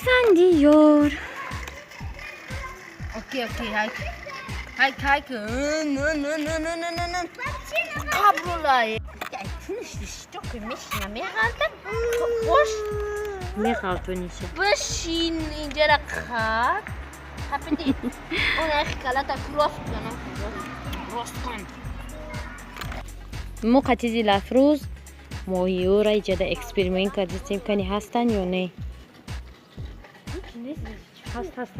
اسفندیار. اوکی هایک نه کابلای کنشتی که میشینم میخوام خوش میخوابونیشه بشین اینجا را خپدی اون اخکالات کراست کنم راست کن مو قتیزی لفروز ماهیو را ایجاد اکسپریمنت کردیم کنی هستن یا نه؟ هست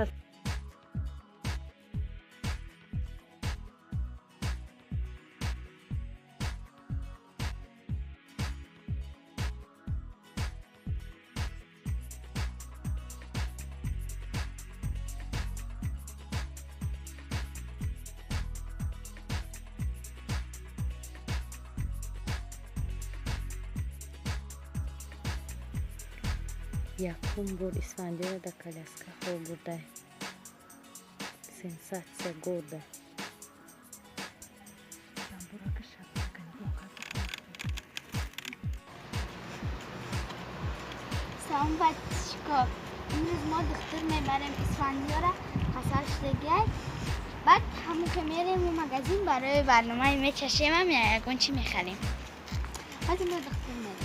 یکم بار اسفندیار را در کالسکه خورده سنساسیا گرده سلام بچه‌ها. امروز ما دختر میبریم اسفندیار را حسرش دیگه بعد همون که میریم و مغازین برای برنامه میچشیم هم یکون چی میخریم بعد ما دختر میریم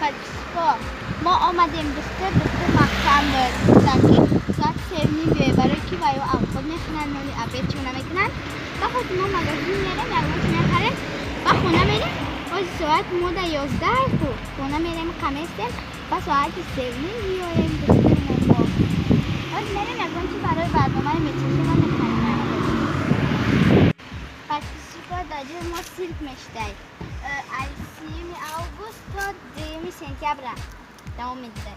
بچه‌ها ما آمدیم دختر مقصد بود ساعت 3:30 بیای برای که باید آبخود میخونن نونی آبید چونه میکنن و خود ما مغازین میریم یکون چی میخریم و خونه میریم باز ساعت مودا 11 خونه میریم قمیستیم و ساعت 3:30 بیایم دختر ما باز میریم یکون چی برای برنامه میچشیم و میخریم بچه‌ها داجه ما سیرک میشتیم از 3 آگوست تا 2 سپتامبر دوام میده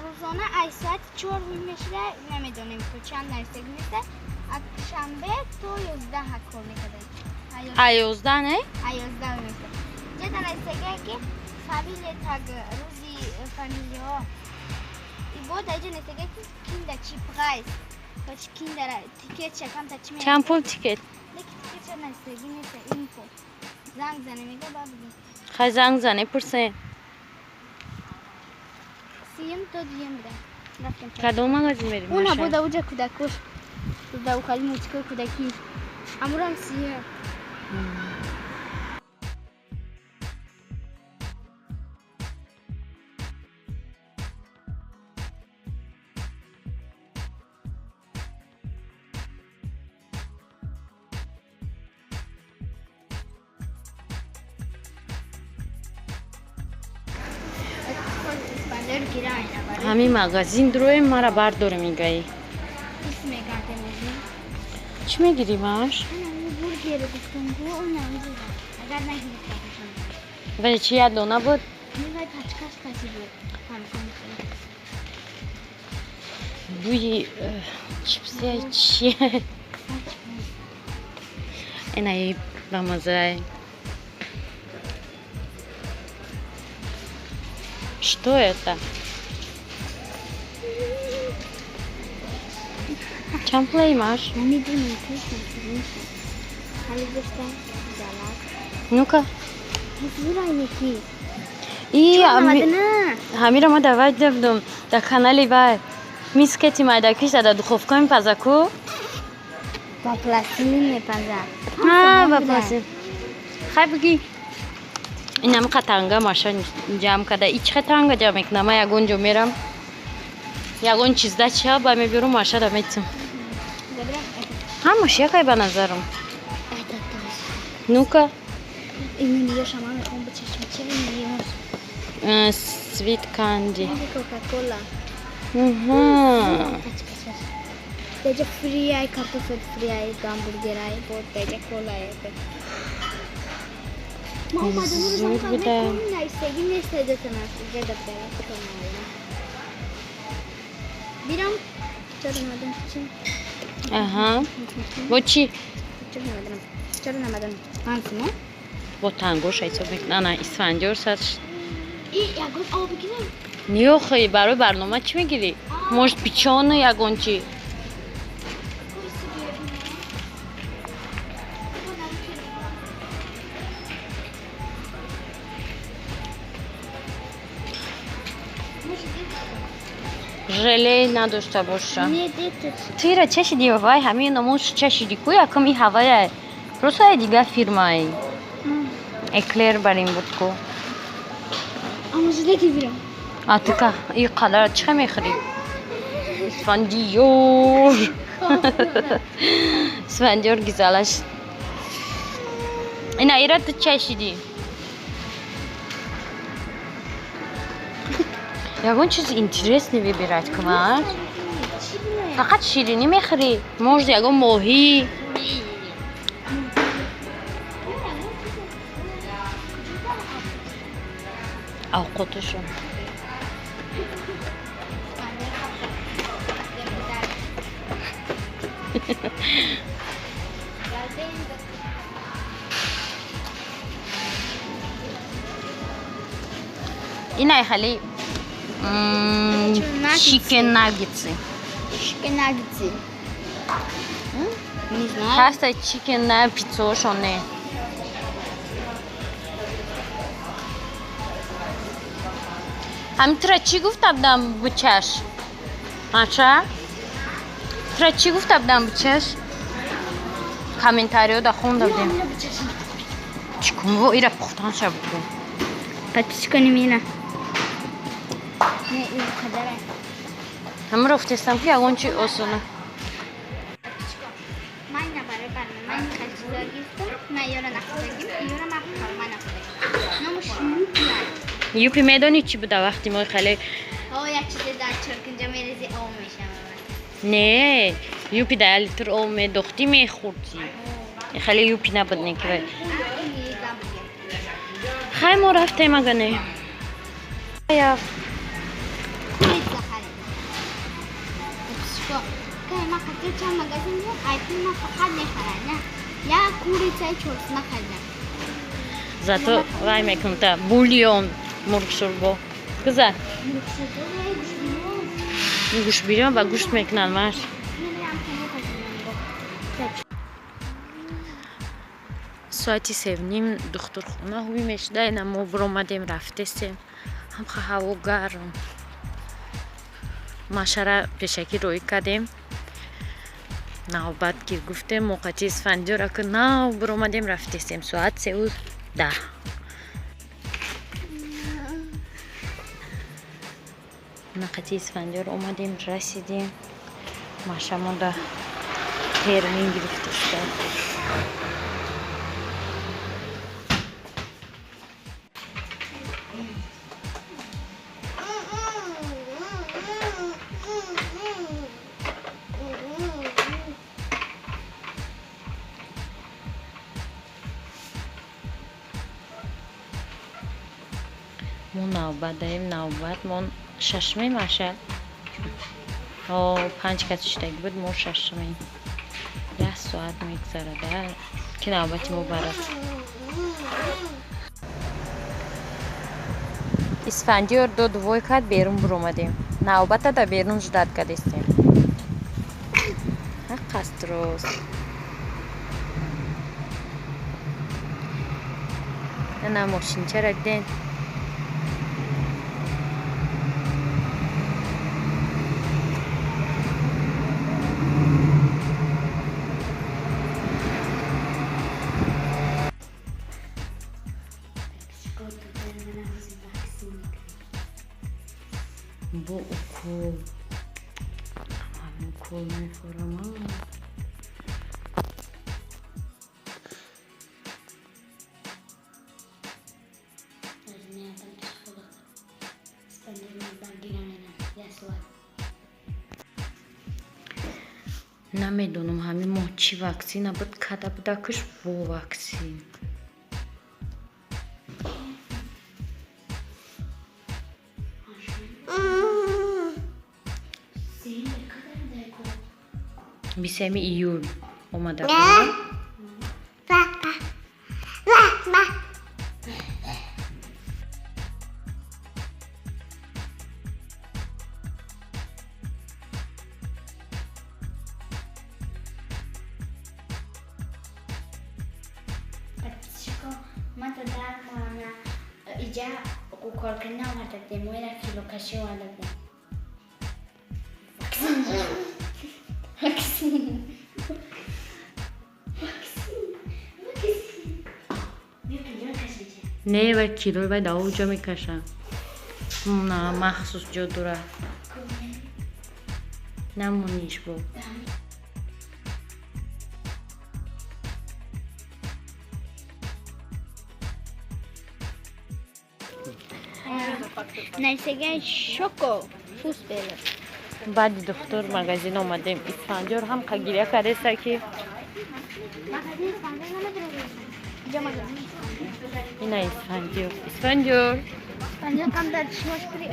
روزانه از ساعت 4 میشه نمیدونیم که چند درصد میشه از شنبه تا 11 کار میکنه 11 نه؟ 11 میشه جدا است که فامیل تاگ روزی فامیلی ها ای بود اجازه نیست که کیند چی پرایس باش کیند تیکت چکم تا چی چند پول تیکت؟ تیکت چه نیست اینفو زنگ زنه میگه بابا خواهی زنگ زنه پرسه سیم تو دیم ده کدوم مغازین بریم اون ماشه؟ بود اوجا کودکوش تو خالی موچیکو کودکی امورم سیه همین مغازین دروی مرا برداره میگایی چی میگیری ماش؟ ولی چی یاد لونه بود؟ بوی چیپسی چیه؟ اینایی بمازه Что это? Чем плеймаш? Ну-ка. И همین ما دعوت دادم در کانالی بعد میسکتی مایداکیش در دخوفکا میپزاکو با پلاستیک میپزا با پلاستیک خیلی بگی این هم قطعنگا ماشا جمع کرده ایچ قطعنگا جمع کنم من یکونجا میرم یکون چیز ده چه با میبیرم ماشا را میتونم هموش یکی به نظرم نوکا این میلیو شما میخوام به چشم چه میلیو سویت کاندی کوکاکولا دیجا فری ای کارتوفل فری ای گامبورگر ای بود دیجا کولا ای ما اومدیم رو زمان کنیم نیستگی نیست دیجا تناستی جدا برای بیرم چرا نمادم چی؟ آها با چی؟ چرا نمادم هنسی نه؟ با تنگوش ایسا بکنه نه اسفندیار سرش یکون آب بگیرم؟ نیو خیلی برای برنامه چی میگیری؟ مشت پیچانه یکون چی؟ رله نداشته باشه نیدید توی را چشیدی وای همین نموش چشیدی کوی کمی هوای روسای دیگه فیرمایی اکلر بر این بود کو آموزده که بیرم آتیکا این قلعه چه میخوری؟ اسفندیور اسفندیور گیزالش این ایرا تو چشیدی یکون چیز اینترست نمیبیرد کمک فقط شیرینی میخوری موز یکون ماهی اوقاتشون این ای خالی chicken nuggets Chicken nuggets. Не знаю. هست chicken نه پیتزاشون نه همین ترا چی گفت بدم بچش ماچا ترا چی گفت بدم بچش کامنتاریو دا خوندم دیم چیکون و ایره پختان شد بود پس کنیم اینا. نه این خدره. هم رفتستم که اون چی اصلا من نبره برم. من خشیده گفتم. نه یارا نخواهیم. یارا مخواه من نخواهیم. نموش میاد. یوپی میدونی چی بوده وقتی ما خیلی یه چیزی در چرکنجا میریزی آم میشم. نه یوپی ده لیتر آم دختی میخوردی خیلی یوپی نبود نه که خیلی ما رفتیم اگه نه یا که ما خاطر چند مگزین بود ایتون ما فقط نخورن نه یا کوری چای چوست نخوردن زاتو وای میکنم تا بولیون مرغ شوربه گذار گوش بیرون و گوشت میکنن ماش ساعتی 7:30 دختر خونه هوی میشده اینا ما برآمدیم رفتیم هم هوا گرم ماشه را پیشکی روی کردیم نوبت که گفتیم موقعی اسفندیار را که نه برآمدیم رفتیم ساعت 3:10 نقطی اسفندیار اومدیم رسیدیم ماشه ما دا ترمین گرفته است ما نوبت داریم نوبت ما ششمه ماشه 5 کتشتگی بود ما ششمه 10 ساعت میگذره در که نوبتی ما برد اسفندیار دوی کرد بیرون برامدیم نوبت دا بیرون جداد کردیم حق است روز نه ماشین چرا دین bu okul okul میخورم نمیدونم همین ما چی واکسین بود کده بوده کش بو واکسین بیسیمی ایول اومده بود ما تدار معنا إجا وكل كنا وهذا دموينا كيلو كشوا على ده نه و کیلو باید اونجا میکشم. نه مخصوص جو دوره نمونیش با نایسگه شوکو فوس بیله بعد دکتر مغازین آمدیم اسفندیار هم قگیریه کرده که مغازین اسفندیار نمیدونه اینجا مغازین اینا اسفندیار اسفندیار کم در چشماش بری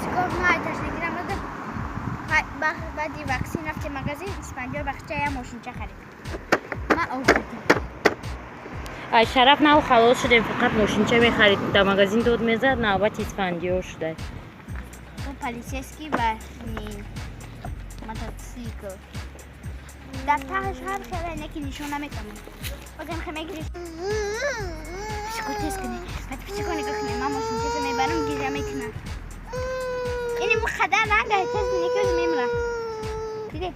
سکار ما ایتاش نگیرم بعدی وکسین رفته مغازین اسفندیار بخشته یا ماشینچه خرید ما آوردیم ای شرف نه و خلاص شدیم فقط ماشینچه میخرید در مغازین دود میزد نوبت اسفندیار شده اون پلیسیسکی و موتورسیکل در تهش هم خیلی نکی نشون نمیکنه بازم خیلی گریش پیشکو تیز کنی بعد پیشکو نگاه کنی من ماشینچه تو میبرم گیره میکنم اینی مخدر نگه تیز کنی که میمرم دیده